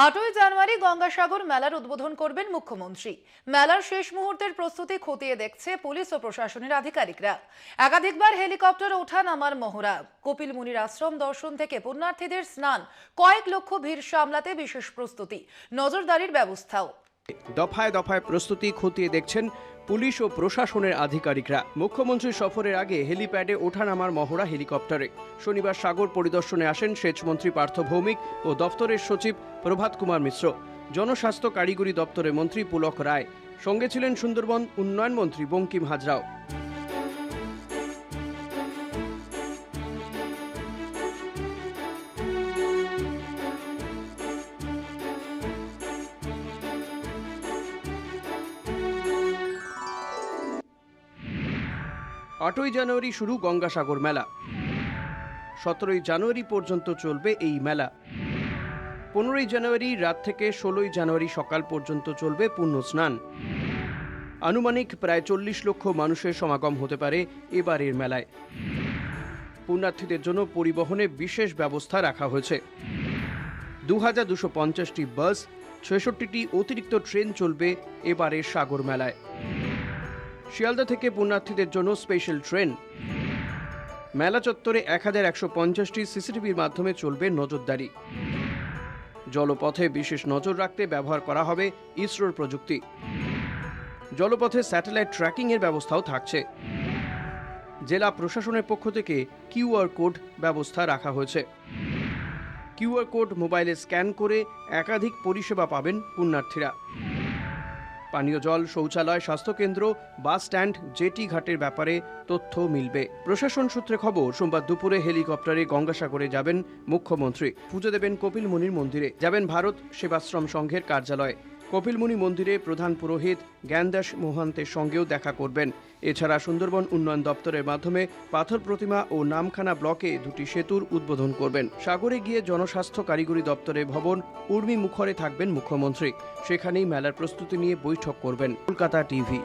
8ই জানুয়ারি গঙ্গাসাগর মেলার উদ্বোধন করবেন মুখ্যমন্ত্রী। মেলার শেষ মুহূর্তের প্রস্তুতি খতিয়ে দেখছে পুলিশ ও প্রশাসনের আধিকারিকরা। একাধিকবার হেলিকপ্টার ওঠানামার মহড়া, কপিল মুনির আশ্রম দর্শন থেকে পুণ্যার্থীদের স্নান, কয়েক লক্ষ ভিড় সামলাতে বিশেষ প্রস্তুতি, নজরদারির ব্যবস্থাও। দফায় দফায় প্রস্তুতি খতিয়ে দেখছেন পুলিশ ও প্রশাসনের আধিকারিকরা। মুখ্যমন্ত্রীর সফরের আগে হেলিপ্যাডে ওঠানামার মহড়া হেলিকপ্টারে। শনিবার সাগর পরিদর্শনে আসেন সেচমন্ত্রী পার্থ ভৌমিক ও দফতরের সচিব প্রভাত কুমার মিশ্র, জনস্বাস্থ্য কারিগরি দপ্তরের মন্ত্রী পুলক রায়, সঙ্গে ছিলেন সুন্দরবন উন্নয়ন মন্ত্রী বঙ্কিম হাজরাও। 8ই জানুয়ারি শুরু গঙ্গাসাগর মেলা। 17ই জানুয়ারি পর্যন্ত চলবে এই মেলা। 15ই জানুয়ারি রাত থেকে 16ই জানুয়ারি সকাল পর্যন্ত চলবে পুণ্য স্নান। আনুমানিক প্রায় 40 লক্ষ মানুষের সমাগম হতে পারে এবারের মেলায়। পুণ্যার্থীদের জন্য পরিবহনে বিশেষ ব্যবস্থা রাখা হয়েছে। 2250টি বাস, 66টি অতিরিক্ত ট্রেন চলবে এবারের সাগর মেলায়। শিয়ালদা থেকে পুণ্যার্থীদের জন্য স্পেশাল ট্রেন। মেলা চত্বরে 1150টি সিসিটিভির মাধ্যমে চলবে নজরদারি। জলপথে বিশেষ নজর রাখতে ব্যবহার করা হবে ইসরোর প্রযুক্তি। জলপথে স্যাটেলাইট ট্র্যাকিং এর ব্যবস্থাও থাকছে। জেলা প্রশাসনের পক্ষ থেকে কিউআর কোড ব্যবস্থা রাখা হয়েছে। কিউআর কোড মোবাইলে স্ক্যান করে একাধিক পরিষেবা পাবেন পুণ্যার্থীরা। পানীয় জল, শৌচালয়, স্বাস্থ্যকেন্দ্র, বাস স্ট্যান্ড, জেটি ঘাটের ব্যাপারে তথ্য মিলবে। প্রশাসন সূত্রে খবর, সোমবার দুপুরে হেলিকপ্টারে গঙ্গাসাগরে যাবেন মুখ্যমন্ত্রী। পুজো দেবেন কপিল মুনির মন্দিরে, যাবেন ভারত সেবাশ্রম সংঘের কার্যালয়ে। কপিল মুনি মন্দিরে প্রধান পুরোহিত জ্ঞানদাস মোহান্তের সঙ্গেও দেখা করবেন। এছাড়া সুন্দরবন উন্নয়ন দপ্তরের মাধ্যমে পাথর প্রতিমা ও নামখানা ব্লকে 2টি সেতুর উদ্বোধন করবেন। সাগরে গিয়ে জনস্বাস্থ্য কারিগরি দপ্তরের ভবন উর্মি মুখরে থাকবেন মুখ্যমন্ত্রী। সেখানেই মেলার প্রস্তুতি নিয়ে বৈঠক করবেন। কলকাতা টিভি।